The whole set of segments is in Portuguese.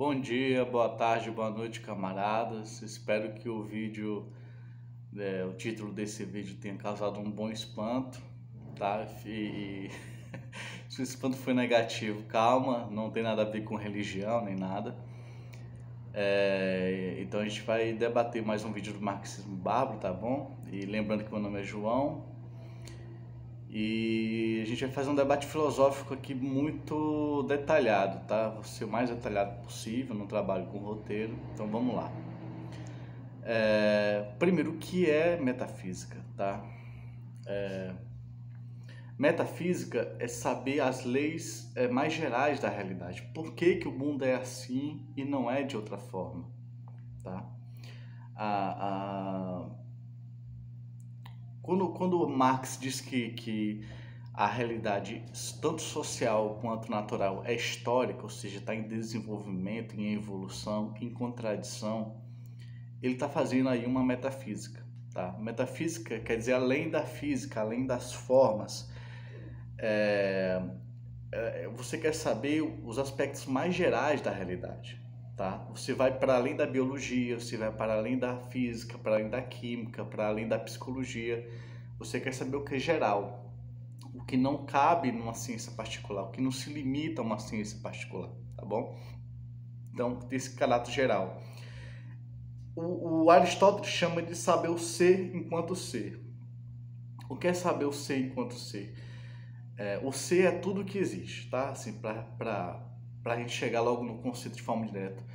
Bom dia, boa tarde, boa noite, camaradas. Espero que o vídeo, o título desse vídeo tenha causado um bom espanto, tá? E se o espanto foi negativo, calma, não tem nada a ver com religião nem nada. Então a gente vai debater mais um vídeo do marxismo bárbaro, tá bom? E lembrando que meu nome é João. E a gente vai fazer um debate filosófico aqui muito detalhado, tá? Vou ser o mais detalhado possível, não trabalho com roteiro, então vamos lá. Primeiro, o que é metafísica, tá? Metafísica é saber as leis mais gerais da realidade. Por que que o mundo é assim e não é de outra forma, tá? Quando Marx diz que a realidade, tanto social quanto natural, é histórica, ou seja, está em desenvolvimento, em evolução, em contradição, ele está fazendo aí uma metafísica. Tá? Metafísica quer dizer além da física, além das formas. Você quer saber os aspectos mais gerais da realidade. Tá? Você vai para além da biologia, você vai para além da física, para além da química, para além da psicologia. Você quer saber o que é geral, o que não cabe numa ciência particular, o que não se limita a uma ciência particular, tá bom? Então, tem esse caráter geral. O Aristóteles chama de saber o ser enquanto ser. O que é saber o ser enquanto ser? O ser é tudo que existe, tá? Assim, para a gente chegar logo no conceito de forma direta.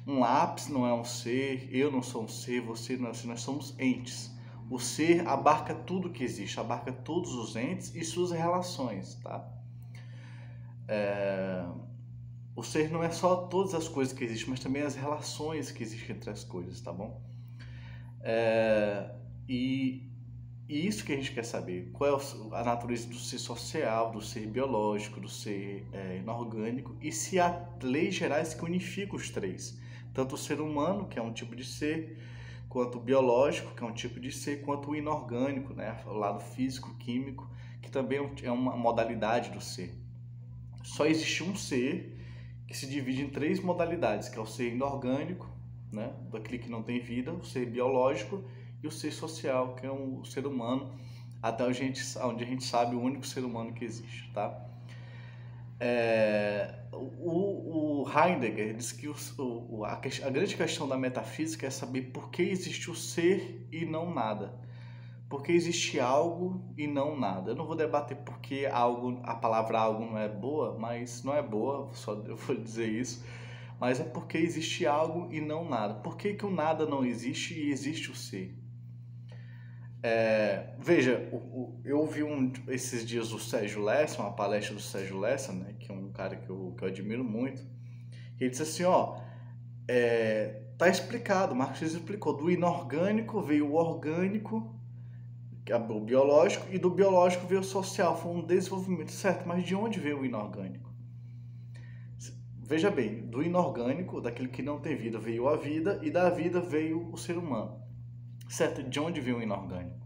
Um lápis não é um ser, eu não sou um ser, você não é um ser, nós somos entes. O ser abarca tudo que existe, abarca todos os entes e suas relações, tá? O ser não é só todas as coisas que existem, mas também as relações que existem entre as coisas, tá bom? E isso que a gente quer saber, qual é a natureza do ser social, do ser biológico, do ser inorgânico, e se há leis gerais que unificam os três. Tanto o ser humano, que é um tipo de ser, quanto o biológico, que é um tipo de ser, quanto o inorgânico, né? O lado físico, químico, que também é uma modalidade do ser. Só existe um ser que se divide em três modalidades, que é o ser inorgânico, né? Daquele que não tem vida, o ser biológico e o ser social, que é um ser humano, até onde a gente sabe o único ser humano que existe, tá? O Heidegger diz que a grande questão da metafísica é saber por que existe o ser e não nada. Por que existe algo e não nada. Eu não vou debater porque a palavra algo não é boa, mas não é boa, só eu vou dizer isso. Mas é porque existe algo e não nada. Por que que o nada não existe e existe o ser? Veja, eu ouvi esses dias o Sérgio Lessa, uma palestra do Sérgio Lessa, né, que é um cara que eu admiro muito, e ele disse assim, tá explicado, Marx explicou, do inorgânico veio o orgânico, que é o biológico, e do biológico veio o social, foi um desenvolvimento, certo, mas de onde veio o inorgânico? Veja bem, do inorgânico, daquele que não tem vida, veio a vida, e da vida veio o ser humano. Certo, de onde veio o inorgânico?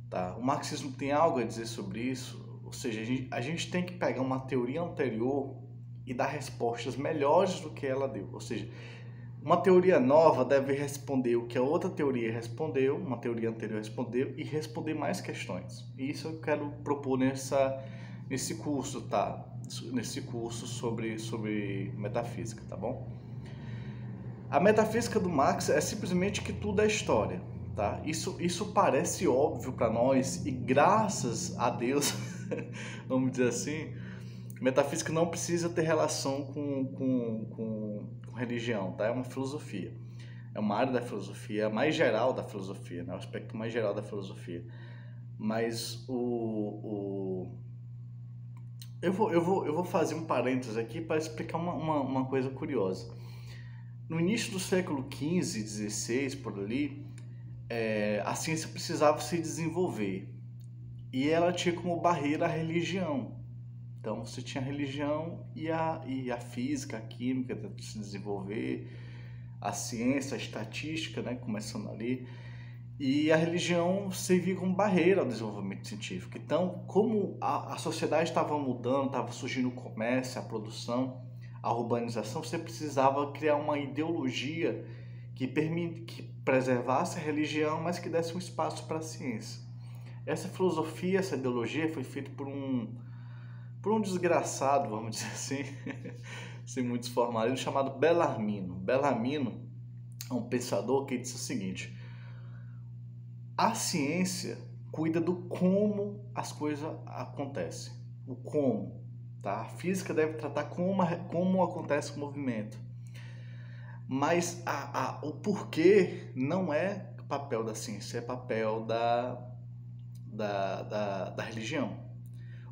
Tá? O marxismo tem algo a dizer sobre isso, ou seja, a gente tem que pegar uma teoria anterior e dar respostas melhores do que ela deu. Ou seja, uma teoria nova deve responder o que a outra teoria respondeu, uma teoria anterior respondeu, e responder mais questões. E isso eu quero propor nesse curso, tá? Nesse curso sobre metafísica, tá bom? A metafísica do Marx é simplesmente que tudo é história, tá? Isso parece óbvio para nós e graças a Deus, vamos dizer assim, metafísica não precisa ter relação com religião, tá? É uma filosofia, é uma área da filosofia, mais geral da filosofia, né? O aspecto mais geral da filosofia. Mas eu vou fazer um parênteses aqui para explicar uma coisa curiosa. No início do século XV, XVI, por ali, a ciência precisava se desenvolver e ela tinha como barreira a religião. Então você tinha a religião e a física, a química se desenvolver, a ciência, a estatística, né, começando ali. E a religião servia como barreira ao desenvolvimento científico. Então, como a sociedade estava mudando, estava surgindo o comércio, a produção, a urbanização, você precisava criar uma ideologia que preservasse a religião, mas que desse um espaço para a ciência. Essa filosofia, essa ideologia foi feita por um desgraçado, vamos dizer assim, sem muitos formalismos, chamado Bellarmino. Bellarmino é um pensador que disse o seguinte: a ciência cuida do como as coisas acontecem, o como, tá? A física deve tratar como acontece o movimento, mas o porquê não é papel da ciência, é papel da religião.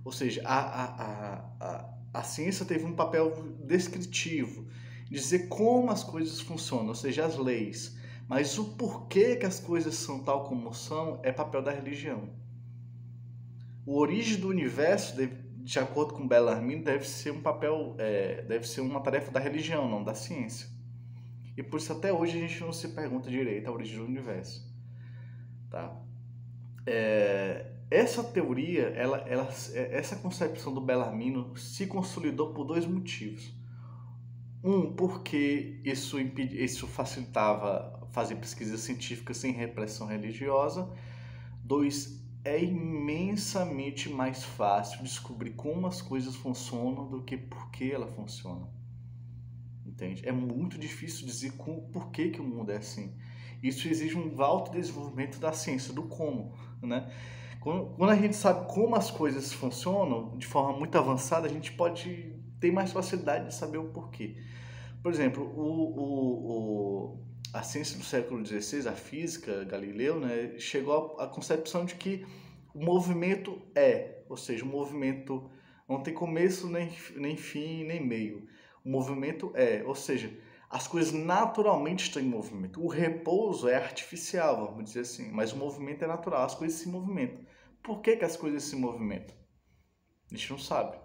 Ou seja, a ciência teve um papel descritivo, dizer como as coisas funcionam, ou seja, as leis. Mas o porquê que as coisas são tal como são é papel da religião. O origem do universo, de acordo com Bellarmino, deve ser deve ser uma tarefa da religião, não da ciência. E por isso até hoje a gente não se pergunta direito a origem do universo. Tá? Essa teoria, essa concepção do Bellarmino se consolidou por dois motivos. Um, porque isso facilitava fazer pesquisa científica sem repressão religiosa. Dois, é imensamente mais fácil descobrir como as coisas funcionam do que por que ela funciona. Entende? É muito difícil dizer por que o mundo é assim. Isso exige um alto desenvolvimento da ciência, do como, né? Quando a gente sabe como as coisas funcionam de forma muito avançada, a gente pode ter mais facilidade de saber o porquê. Por exemplo, a ciência do século XVI, a física, Galileu, né, chegou à concepção de que o movimento ou seja, o movimento não tem começo, nem fim, nem meio. O movimento ou seja, as coisas naturalmente estão em movimento. O repouso é artificial, vamos dizer assim, mas o movimento é natural, as coisas se movimentam. Por que as coisas se movimentam? A gente não sabe.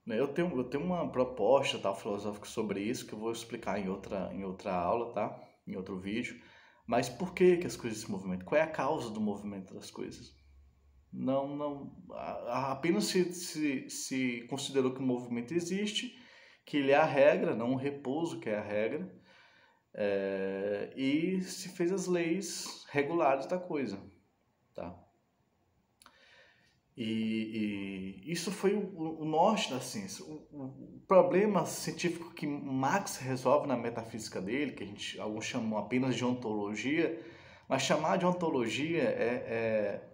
Eu tenho uma proposta, tá, filosófica sobre isso, que eu vou explicar em outra aula, tá? Em outro vídeo. Mas por que as coisas se movimentam? Qual é a causa do movimento das coisas? Apenas se considerou que o movimento existe, que ele é a regra, não o repouso que é a regra, e se fez as leis regulares da coisa, tá? E isso foi o norte da ciência. O problema científico que Marx resolve na metafísica dele, que alguns chamam apenas de ontologia, mas chamar de ontologia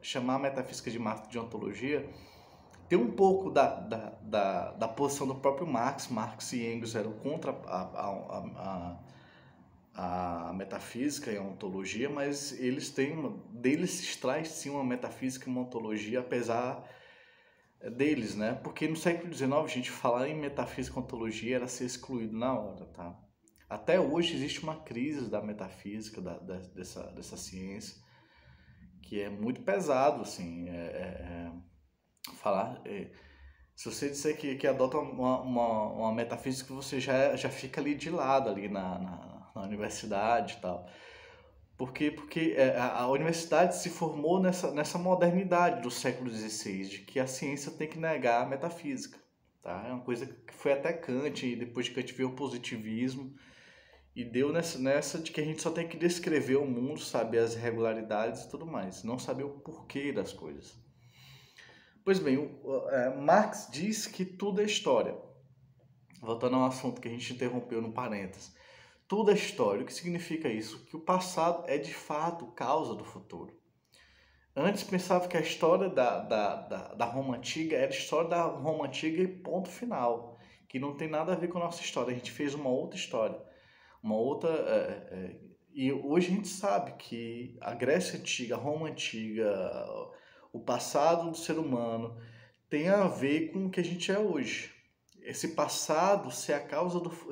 chamar a metafísica de Marx de ontologia, tem um pouco da posição do próprio Marx. Marx e Engels eram contra a metafísica e a ontologia, mas deles se extrai sim uma metafísica e uma ontologia, apesar deles, né? Porque no século XIX, a gente falar em metafísica e ontologia era ser excluído na hora, tá? Até hoje existe uma crise da metafísica, dessa ciência, que é muito pesado, assim, falar... se você disser que adota uma metafísica, você já fica ali de lado, ali na universidade e tal. Porque a universidade se formou nessa modernidade do século XVI, de que a ciência tem que negar a metafísica. Tá? É uma coisa que foi até Kant, e depois de Kant veio o positivismo, e deu nessa de que a gente só tem que descrever o mundo, saber as irregularidades e tudo mais, não saber o porquê das coisas. Pois bem, Marx diz que tudo é história. Voltando ao assunto que a gente interrompeu no parênteses. Tudo é história. O que significa isso? Que o passado é de fato causa do futuro. Antes pensava que a história da Roma Antiga era a história da Roma Antiga e ponto final. Que não tem nada a ver com a nossa história. A gente fez uma outra história. E hoje a gente sabe que a Grécia Antiga, a Roma Antiga, o passado do ser humano tem a ver com o que a gente é hoje. Esse passado ser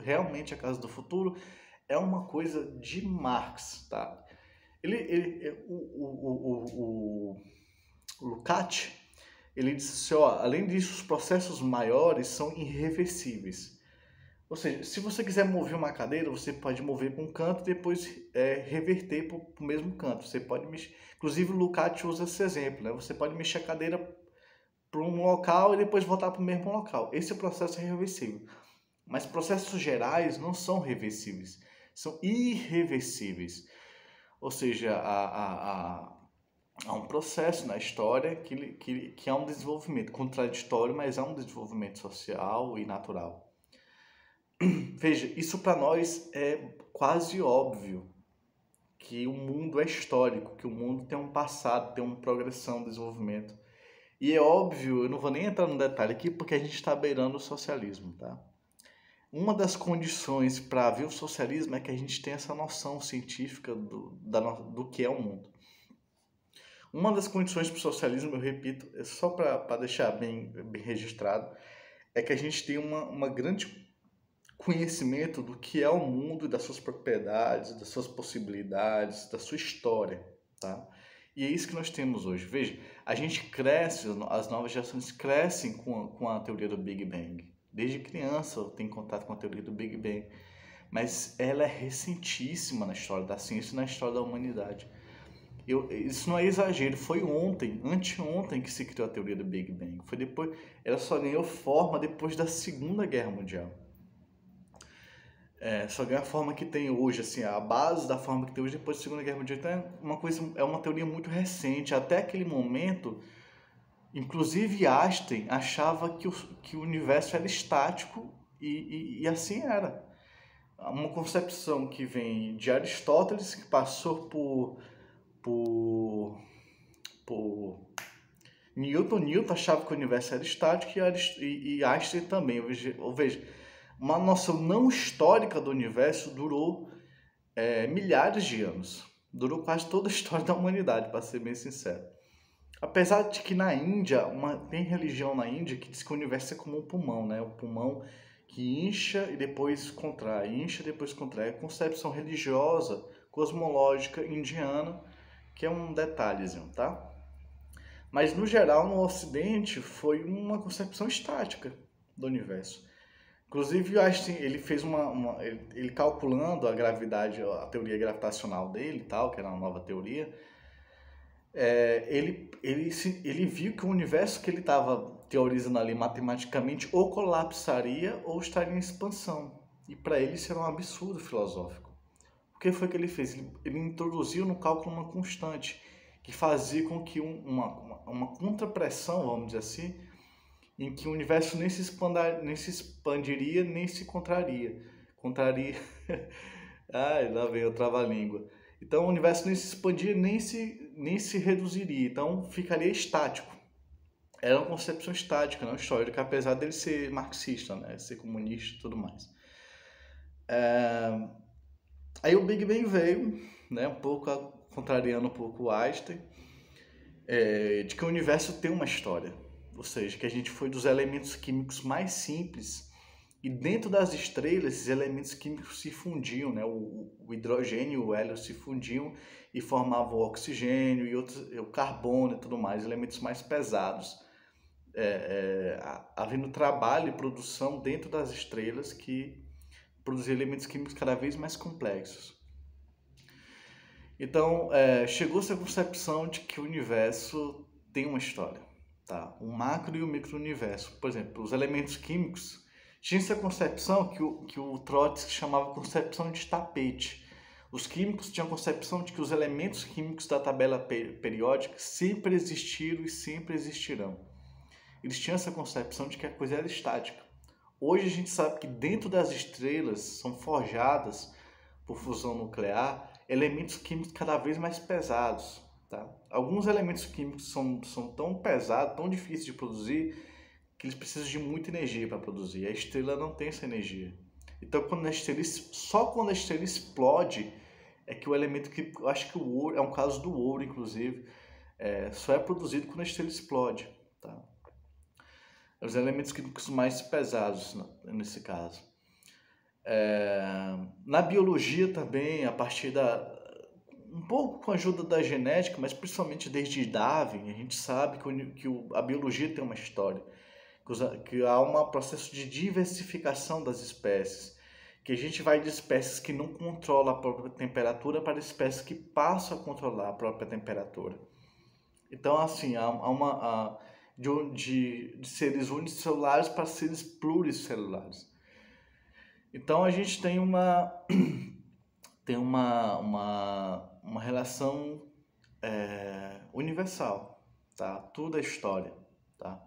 realmente a causa do futuro é uma coisa de Marx, tá? O Lukács, ele disse assim, além disso, os processos maiores são irreversíveis. Ou seja, se você quiser mover uma cadeira, você pode mover para um canto e depois reverter para o mesmo canto. Você pode mexer. Inclusive, o Lukács usa esse exemplo, né? Você pode mexer a cadeira para um local e depois voltar para o mesmo local. Esse processo é reversível. Mas processos gerais não são reversíveis, são irreversíveis. Ou seja, há um processo na história que é um desenvolvimento contraditório, mas é um desenvolvimento social e natural. Veja, isso para nós é quase óbvio, que o mundo é histórico, que o mundo tem um passado, tem uma progressão, um desenvolvimento. E é óbvio, eu não vou nem entrar no detalhe aqui, porque a gente está beirando o socialismo, tá? Uma das condições para ver o socialismo é que a gente tenha essa noção científica do que é o mundo. Uma das condições para o socialismo, eu repito, é só para deixar bem registrado, é que a gente tenha uma grande conhecimento do que é o mundo, das suas propriedades, das suas possibilidades, da sua história, tá? E é isso que nós temos hoje. Veja, a gente cresce, as novas gerações crescem com a teoria do Big Bang. Desde criança eu tenho contato com a teoria do Big Bang, mas ela é recentíssima na história da ciência e na história da humanidade. Isso não é exagero, foi anteontem que se criou a teoria do Big Bang. Foi depois, ela só ganhou forma depois da Segunda Guerra Mundial. Só ganha a forma que tem hoje, assim, a base da forma que tem hoje depois da Segunda Guerra Mundial. Então é uma teoria muito recente. Até aquele momento, inclusive Einstein achava que o universo era estático e assim era. Uma concepção que vem de Aristóteles, que passou por Newton. Newton achava que o universo era estático e Einstein também. Ou veja, uma noção não histórica do universo durou milhares de anos. Durou quase toda a história da humanidade, para ser bem sincero. Apesar de que na Índia, tem religião na Índia que diz que o universo é como um pulmão, né? O pulmão que incha e depois contrai, incha e depois contrai. É a concepção religiosa, cosmológica indiana, que é um detalhezinho, tá? Mas no geral, no Ocidente, foi uma concepção estática do universo. Inclusive, Einstein, ele fez ele calculando a gravidade, a teoria gravitacional dele e tal, que era uma nova teoria, ele viu que o universo que ele estava teorizando ali matematicamente ou colapsaria ou estaria em expansão. E para ele isso era um absurdo filosófico. O que foi que ele fez? Ele introduziu no cálculo uma constante que fazia com que uma contrapressão, vamos dizer assim, em que o universo nem se expandiria, nem se contraria. Ai, lá vem o trava-língua. Então o universo nem se expandiria, nem se reduziria. Então ficaria estático. Era uma concepção estática, não histórica, apesar dele ser marxista, né? Ser comunista e tudo mais. Aí o Big Bang veio, né? Um pouco contrariando um pouco o Einstein, de que o universo tem uma história. Ou seja, que a gente foi dos elementos químicos mais simples e dentro das estrelas esses elementos químicos se fundiam, né? O hidrogênio e o hélio se fundiam e formavam o oxigênio e o carbono e tudo mais, elementos mais pesados. Havendo trabalho e produção dentro das estrelas que produziam elementos químicos cada vez mais complexos. Então, chegou-se à concepção de que o universo tem uma história. Tá? O macro e o micro-universo. Por exemplo, os elementos químicos, tinha essa concepção que o Trotsky chamava concepção de tapete. Os químicos tinham a concepção de que os elementos químicos da tabela periódica sempre existiram e sempre existirão. Eles tinham essa concepção de que a coisa era estática. Hoje a gente sabe que dentro das estrelas são forjadas, por fusão nuclear, elementos químicos cada vez mais pesados. Tá? Alguns elementos químicos são tão pesados, tão difíceis de produzir, que eles precisam de muita energia para produzir. A estrela não tem essa energia. Então, só quando a estrela explode, é que o elemento químico, eu acho que o ouro, é um caso do ouro, inclusive, só é produzido quando a estrela explode. Tá? Os elementos químicos mais pesados, nesse caso. Na biologia também, a partir um pouco com a ajuda da genética, mas principalmente desde Darwin, a gente sabe que a biologia tem uma história, que há um processo de diversificação das espécies, que a gente vai de espécies que não controlam a própria temperatura para espécies que passam a controlar a própria temperatura. Então, assim, de seres unicelulares para seres pluricelulares. Então a gente tem uma relação universal, tá? Tudo é história, tá?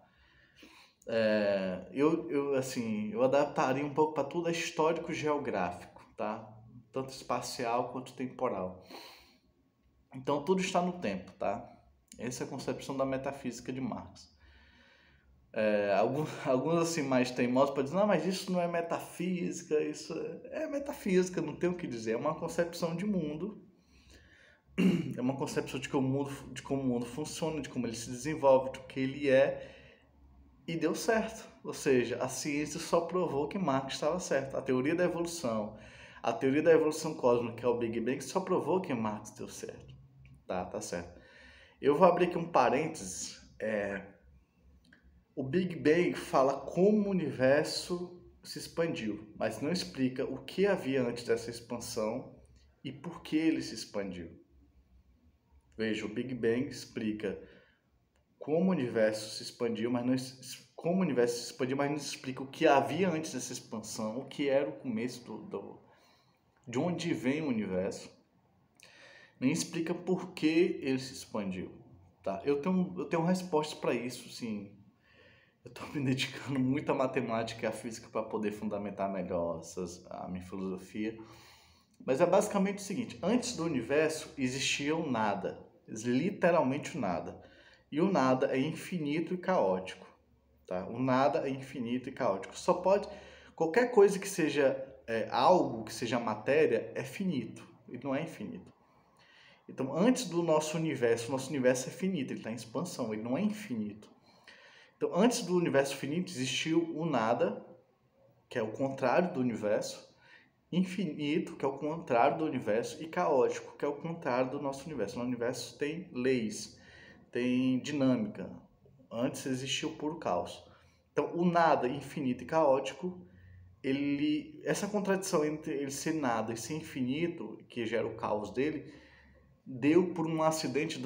Eu adaptaria um pouco para tudo é histórico-geográfico, tá? Tanto espacial quanto temporal. Então tudo está no tempo, tá? Essa é a concepção da metafísica de Marx. Alguns assim mais teimosos podem dizer, não, mas isso não é metafísica, isso é metafísica, não tem o que dizer, é uma concepção de mundo, é uma concepção de como o mundo funciona, de como ele se desenvolve, do que ele é, e deu certo. Ou seja, a ciência só provou que Marx estava certo. A teoria da evolução cósmica, que é o Big Bang, só provou que Marx deu certo. Tá certo. Eu vou abrir aqui um parênteses. O Big Bang fala como o universo se expandiu, mas não explica o que havia antes dessa expansão e por que ele se expandiu. Veja, o Big Bang explica como o universo se expandiu, mas não explica o que havia antes dessa expansão, o que era o começo de onde vem o universo, nem explica por que ele se expandiu. Tá? Eu tenho respostas para isso, sim. Eu estou me dedicando muito à matemática e à física para poder fundamentar melhor a minha filosofia. Mas é basicamente o seguinte: antes do universo existia o nada, literalmente o nada. E o nada é infinito e caótico. Tá? O nada é infinito e caótico. Qualquer coisa que seja algo, que seja matéria, é finito. Ele não é infinito. Então, antes do nosso universo é finito, ele está em expansão, ele não é infinito. Então, antes do universo finito, existiu o nada, que é o contrário do universo, infinito, que é o contrário do universo, e caótico, que é o contrário do nosso universo. No universo tem leis, tem dinâmica. Antes existia o puro caos. Então, o nada infinito e caótico, essa contradição entre ele ser nada e ser infinito, que gera o caos dele, deu por um acidente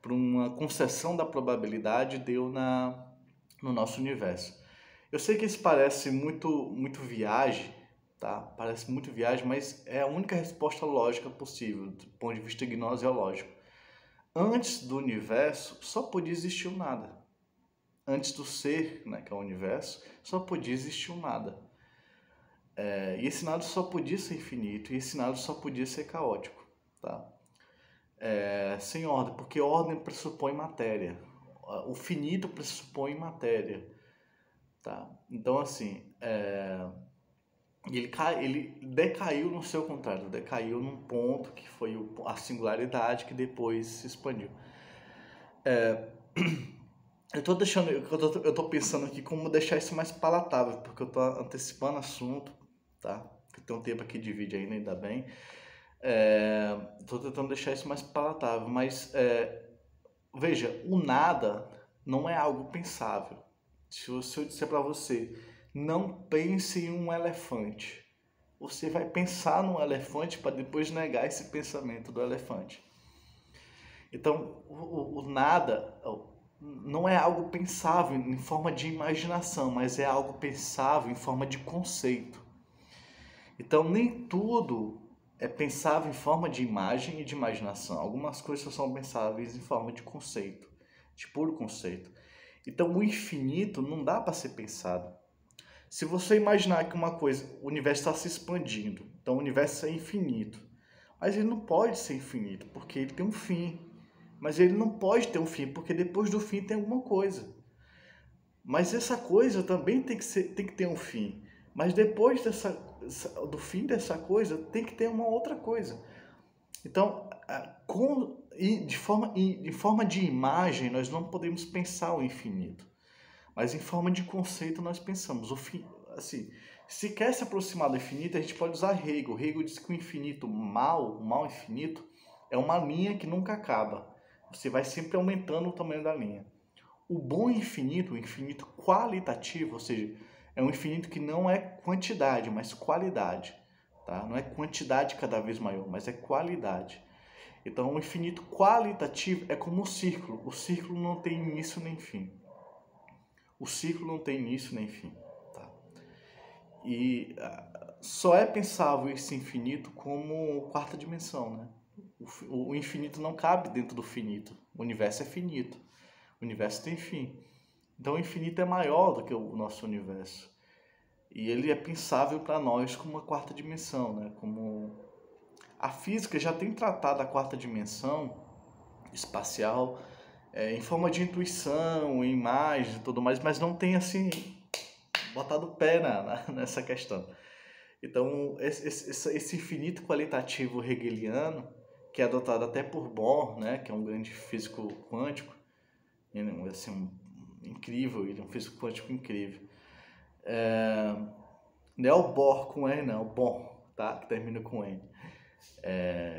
por uma concessão da probabilidade, deu no nosso universo. Eu sei que isso parece muito viagem, tá? Parece muito viagem, mas é a única resposta lógica possível, do ponto de vista gnoseológico. Antes do universo, só podia existir o nada. Antes do ser, né, que é o universo, só podia existir o nada. E esse nada só podia ser infinito, e esse nada só podia ser caótico, tá? Sem ordem, porque ordem pressupõe matéria. O finito pressupõe matéria, tá? Então, assim, ele decaiu no seu contrário, decaiu num ponto que foi a singularidade que depois se expandiu. Eu tô pensando aqui como deixar isso mais palatável, porque eu tô antecipando assunto, tá? Eu tenho um tempo aqui de vídeo ainda bem. Tô tentando deixar isso mais palatável, mas veja, o nada não é algo pensável. Se eu disser para você, não pense em um elefante, você vai pensar num elefante para depois negar esse pensamento do elefante. Então, o nada não é algo pensável em forma de imaginação, mas é algo pensável em forma de conceito. Então, nem tudo é pensável em forma de imagem e de imaginação. Algumas coisas são pensáveis em forma de conceito, de puro conceito. Então, o infinito não dá para ser pensado. Se você imaginar que o universo está se expandindo, então o universo é infinito, mas ele não pode ser infinito, porque ele tem um fim. Mas ele não pode ter um fim, porque depois do fim tem alguma coisa. Mas essa coisa também tem que ter um fim. Mas depois do fim dessa coisa, tem que ter uma outra coisa. Então, de forma de imagem, nós não podemos pensar o infinito. Mas em forma de conceito, nós pensamos. Assim, se quer se aproximar do infinito, a gente pode usar Hegel. Hegel diz que o infinito, o mal infinito, é uma linha que nunca acaba. Você vai sempre aumentando o tamanho da linha. O bom infinito, o infinito qualitativo, ou seja, é um infinito que não é quantidade, mas qualidade. Tá? Não é quantidade cada vez maior, mas é qualidade. Então, o infinito qualitativo é como um círculo. O círculo não tem início nem fim. O círculo não tem início nem fim. Tá? E só é pensável esse infinito como quarta dimensão, né? O infinito não cabe dentro do finito. O universo é finito. O universo tem fim. Então, o infinito é maior do que o nosso universo. E ele é pensável para nós como uma quarta dimensão, né? Como a física já tem tratado a quarta dimensão espacial em forma de intuição, em imagem e tudo mais, mas não tem assim botado o pé nessa questão. Então, esse infinito qualitativo hegeliano, que é adotado até por Bohr, né, que é um grande físico quântico, assim, incrível, ele é um físico quântico incrível. Não é o Bohr com N, não, é o Bohr, tá? Que termina com N.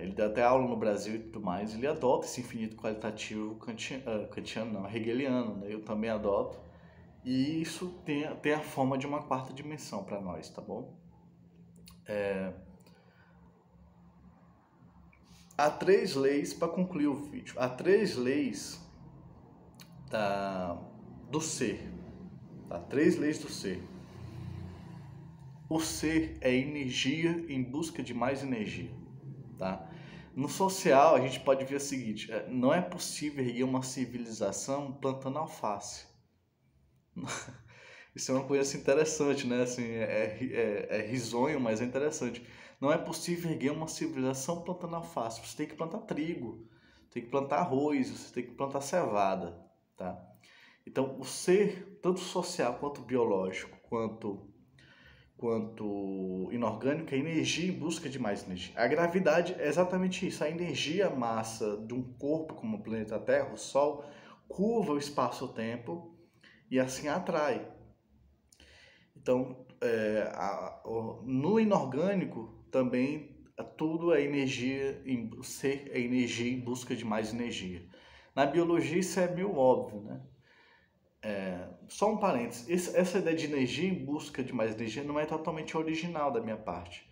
Ele dá até aula no Brasil e tudo mais. Ele adota esse infinito qualitativo kantiano, não, hegeliano, né? Eu também adoto. E isso tem a forma de uma quarta dimensão para nós, tá bom? Há 3 leis para concluir o vídeo. Há 3 leis do ser. Tá? 3 leis do ser. O ser é energia em busca de mais energia. Tá? No social, a gente pode ver o seguinte: não é possível erguer uma civilização plantando alface. Isso é uma coisa assim, interessante, né? Assim, é risonho, mas é interessante. Não é possível erguer uma civilização plantando alface. Você tem que plantar trigo, tem que plantar arroz, você tem que plantar cevada, tá? Então, o ser, tanto social quanto biológico, quanto inorgânico, é energia em busca de mais energia. A gravidade é exatamente isso. A energia, a massa de um corpo como o planeta Terra, o Sol, curva o espaço-tempo e assim atrai. Então, no inorgânico também tudo é energia, ser é energia em busca de mais energia. Na biologia isso é meio óbvio, né? Só um parênteses, essa ideia de energia em busca de mais energia não é totalmente original da minha parte.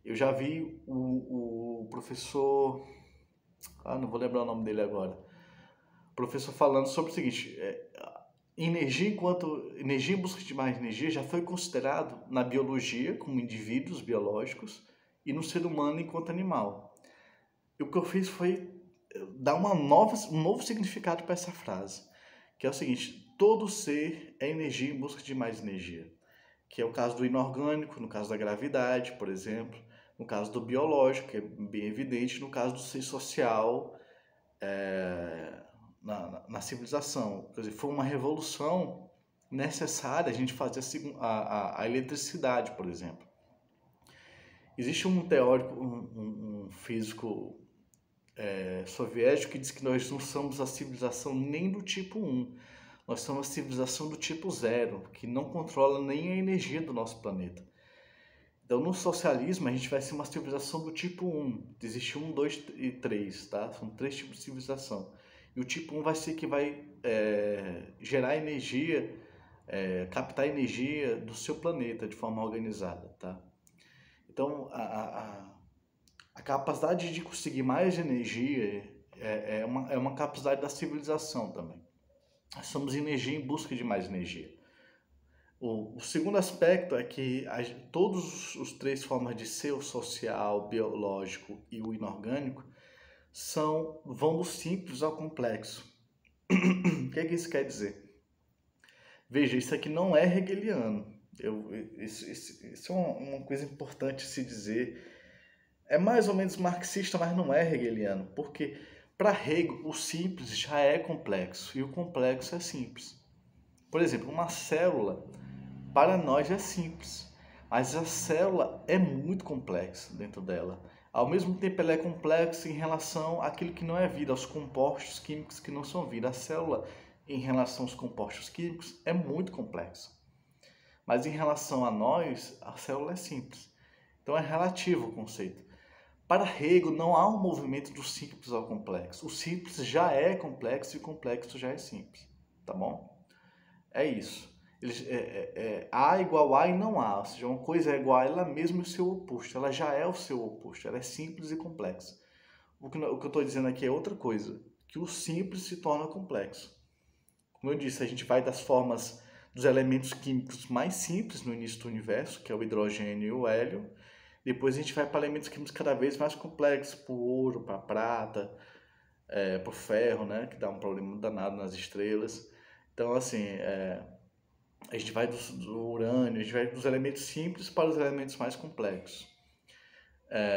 Eu já vi o professor, não vou lembrar o nome dele agora, o professor falando sobre o seguinte: energia em busca de mais energia já foi considerado na biologia como indivíduos biológicos e no ser humano enquanto animal. E o que eu fiz foi dar um novo significado para essa frase, que é o seguinte: todo ser é energia em busca de mais energia, que é o caso do inorgânico, no caso da gravidade, por exemplo, no caso do biológico, que é bem evidente, no caso do ser social, na civilização. Quer dizer, foi uma revolução necessária a gente fazer a eletricidade, por exemplo. Existe um teórico, um físico soviético que diz que nós não somos a civilização nem do tipo 1, nós somos a civilização do tipo 0, que não controla nem a energia do nosso planeta. Então, no socialismo, a gente vai ser uma civilização do tipo 1. Existe 1, 2 e 3, tá? São 3 tipos de civilização. E o tipo 1 vai ser que vai gerar energia, captar energia do seu planeta de forma organizada, tá? Então, a capacidade de conseguir mais energia é uma capacidade da civilização também. Nós somos energia em busca de mais energia. O segundo aspecto é que todos os 3 formas de ser, o social, o biológico e o inorgânico, vão do simples ao complexo. O que isso quer dizer? Veja, isso aqui não é hegeliano. Isso é uma coisa importante se dizer. É mais ou menos marxista, mas não é hegeliano. Porque para Hegel, o simples já é complexo e o complexo é simples. Por exemplo, uma célula, para nós é simples, mas a célula é muito complexa dentro dela. Ao mesmo tempo, ela é complexa em relação àquilo que não é vida, aos compostos químicos que não são vida. A célula, em relação aos compostos químicos, é muito complexa. Mas em relação a nós, a célula é simples. Então é relativo o conceito. Para Hegel, não há um movimento do simples ao complexo. O simples já é complexo e o complexo já é simples. Tá bom? É isso. A igual a e não há. Ou seja, uma coisa é igual a ela mesma e o seu oposto. Ela já é o seu oposto. Ela é simples e complexa. o que eu estou dizendo aqui é outra coisa, que o simples se torna complexo. Como eu disse, a gente vai das formas dos elementos químicos mais simples no início do universo, que é o hidrogênio e o hélio. Depois a gente vai para elementos químicos cada vez mais complexos, para o ouro, para a prata, para o ferro, né, que dá um problema danado nas estrelas. Então, assim, a gente vai do urânio, a gente vai dos elementos simples para os elementos mais complexos.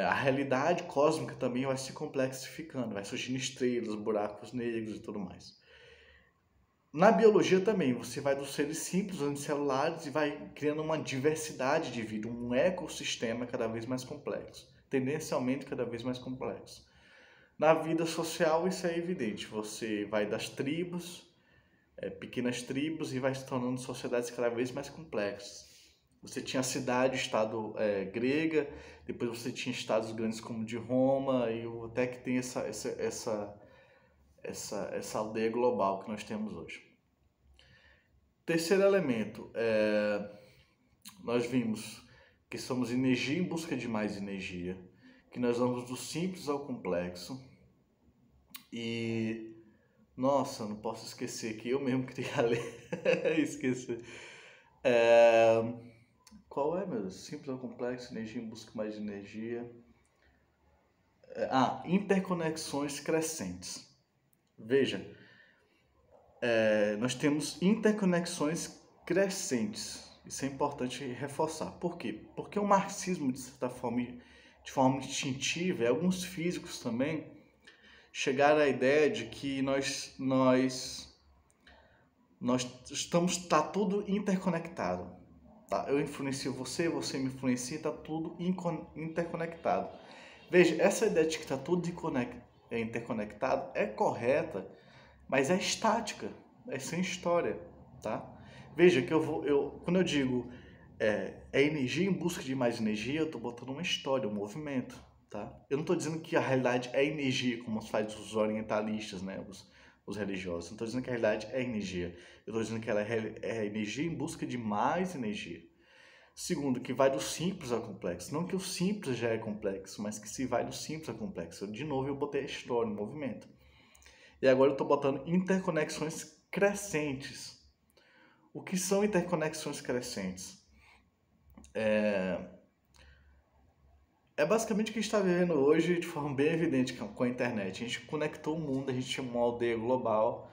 A realidade cósmica também vai se complexificando, vai surgindo estrelas, buracos negros e tudo mais. Na biologia também, você vai dos seres simples, unicelulares, e vai criando uma diversidade de vida, um ecossistema cada vez mais complexo, tendencialmente cada vez mais complexo. Na vida social isso é evidente, você vai das tribos, pequenas tribos, e vai se tornando sociedades cada vez mais complexas. Você tinha a cidade, o estado grega, depois você tinha estados grandes como o de Roma, e até que tem essa aldeia global que nós temos hoje. Terceiro elemento, nós vimos que somos energia em busca de mais energia, que nós vamos do simples ao complexo. E, nossa, não posso esquecer que eu mesmo queria ler, esqueci. Qual é, meu Deus? Simples ao complexo, energia em busca de mais energia. Interconexões crescentes. Veja, nós temos interconexões crescentes. Isso é importante reforçar. Por quê? Porque o marxismo, de certa forma, de forma instintiva, e alguns físicos também, chegaram à ideia de que tá tudo interconectado. Tá? Eu influencio você, você me influencia, está tudo interconectado. Veja, essa ideia de que está tudo interconectado é correta, mas é estática, é sem história, tá? Veja que quando eu digo energia em busca de mais energia, eu estou botando uma história, um movimento, tá? Eu não estou dizendo que a realidade é energia, como faz os orientalistas, né? Os religiosos. Não estou dizendo que a realidade é energia. Eu estou dizendo que ela é energia em busca de mais energia. Segundo, que vai do simples ao complexo. Não que o simples já é complexo, mas que se vai do simples ao complexo. De novo, eu botei a história, o movimento. E agora eu estou botando interconexões crescentes. O que são interconexões crescentes? É basicamente o que a gente está vivendo hoje de forma bem evidente com a internet. A gente conectou o mundo, a gente tinha uma aldeia global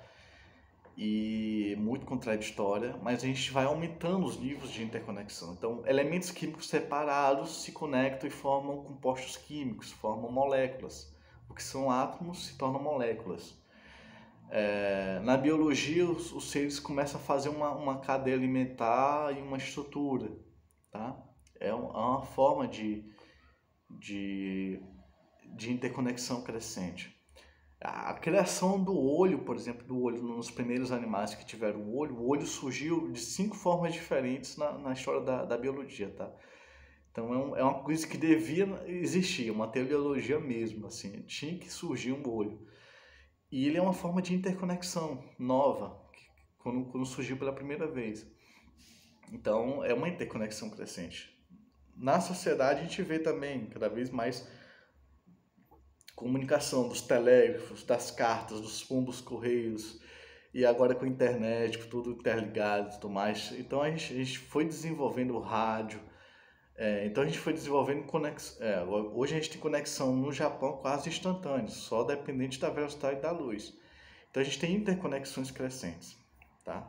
e muito contraditória, mas a gente vai aumentando os níveis de interconexão. Então, elementos químicos separados se conectam e formam compostos químicos, formam moléculas. O que são átomos se tornam moléculas. Na biologia, os seres começam a fazer uma cadeia alimentar e uma estrutura, tá? É uma forma de interconexão crescente. A criação do olho, por exemplo, do olho nos primeiros animais que tiveram o olho surgiu de 5 formas diferentes na história da biologia, tá? Então é uma coisa que devia existir, uma teleologia mesmo, assim, tinha que surgir um olho. E ele é uma forma de interconexão nova, quando surgiu pela primeira vez. Então é uma interconexão crescente. Na sociedade a gente vê também cada vez mais comunicação dos telégrafos, das cartas, dos pombos correios, e agora com a internet, com tudo interligado e tudo mais. Então a gente foi desenvolvendo o rádio, então a gente foi desenvolvendo conexão. Hoje a gente tem conexão no Japão quase instantânea, só dependente da velocidade da luz. Então a gente tem interconexões crescentes, tá?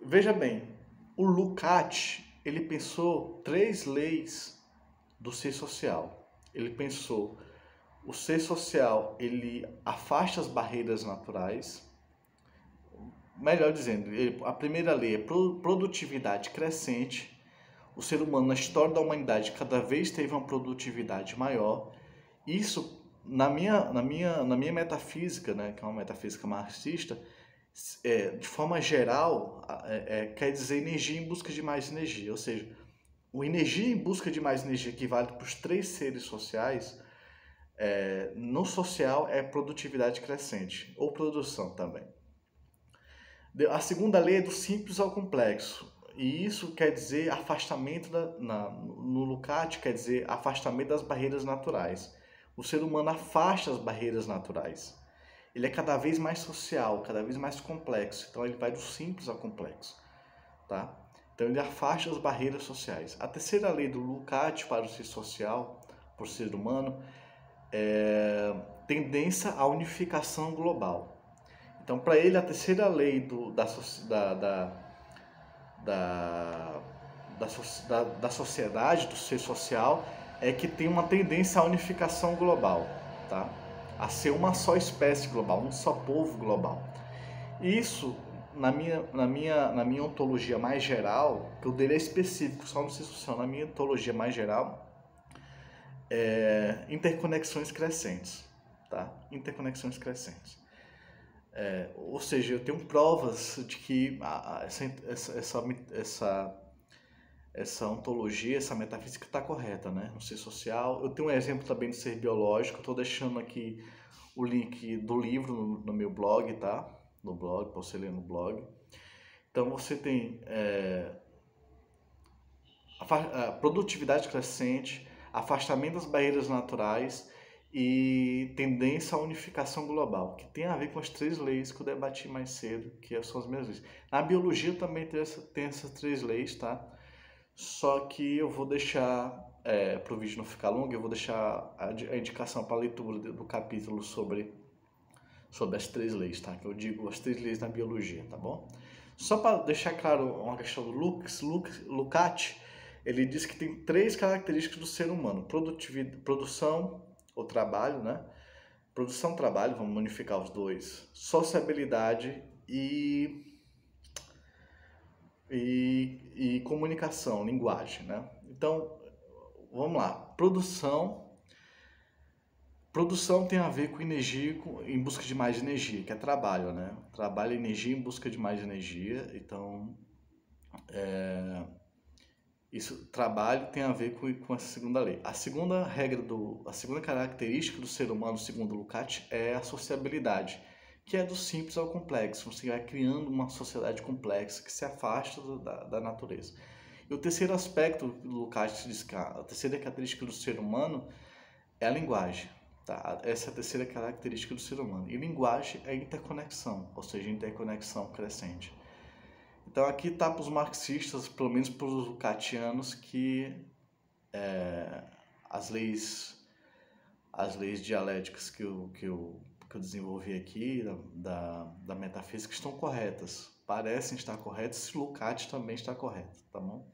Veja bem, o Lukács, ele pensou 3 leis do ser social. Ele pensou: o ser social, ele afasta as barreiras naturais. Melhor dizendo, a primeira lei é produtividade crescente. O ser humano, na história da humanidade, cada vez teve uma produtividade maior. Isso, na minha metafísica, né, que é uma metafísica marxista, de forma geral, quer dizer energia em busca de mais energia. Ou seja, o energia em busca de mais energia, que vale para os 3 seres sociais, no social é produtividade crescente, ou produção também. A segunda lei é do simples ao complexo, e isso quer dizer afastamento, no Lukács quer dizer afastamento das barreiras naturais. o ser humano afasta as barreiras naturais. Ele é cada vez mais social, cada vez mais complexo. Então ele vai do simples ao complexo, tá? Então ele afasta as barreiras sociais. A terceira lei do Lukács para o ser social, por ser humano, é tendência à unificação global. Então, para ele, a terceira lei da sociedade, do ser social, é que tem uma tendência à unificação global, tá? A ser uma só espécie global, um só povo global. Isso, na minha ontologia mais geral, que eu dei específico, só no ser social, na minha ontologia mais geral, interconexões crescentes, tá? Interconexões crescentes. Ou seja, eu tenho provas de que essa ontologia, essa metafísica está correta, né? No ser social. Eu tenho um exemplo também do ser biológico. Estou deixando aqui o link do livro no meu blog, tá? No blog, para você ler no blog. Então você tem a produtividade crescente, afastamento das barreiras naturais e tendência à unificação global, que tem a ver com as 3 leis que eu debati mais cedo, que são as mesmas leis. Na biologia também tem essas 3 leis, tá? Só que eu vou deixar, para o vídeo não ficar longo, eu vou deixar a indicação para a leitura do capítulo sobre as 3 leis, tá? Que eu digo as 3 leis da biologia, tá bom? Só para deixar claro uma questão do Lukács, ele diz que tem 3 características do ser humano: produção ou trabalho, né? Produção, trabalho, vamos unificar os dois. Sociabilidade e comunicação, linguagem, né? Então, vamos lá. Produção tem a ver com energia, em busca de mais energia, que é trabalho, né? Trabalho e energia em busca de mais energia. Então, trabalho tem a ver com essa segunda lei. A segunda característica do ser humano, segundo Lukács, é a sociabilidade, que é do simples ao complexo. Você vai criando uma sociedade complexa que se afasta da natureza. E o terceiro aspecto, Lukács diz que a terceira característica do ser humano é a linguagem. Tá? Essa é a terceira característica do ser humano. E linguagem é interconexão, ou seja, interconexão crescente. Então aqui está para os marxistas, pelo menos para os lucatianos, que as leis dialéticas que eu desenvolvi aqui, da metafísica, estão corretas. Parecem estar corretas, se Lukács também está correto, tá bom?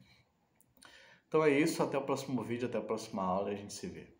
Então é isso, até o próximo vídeo, até a próxima aula e a gente se vê.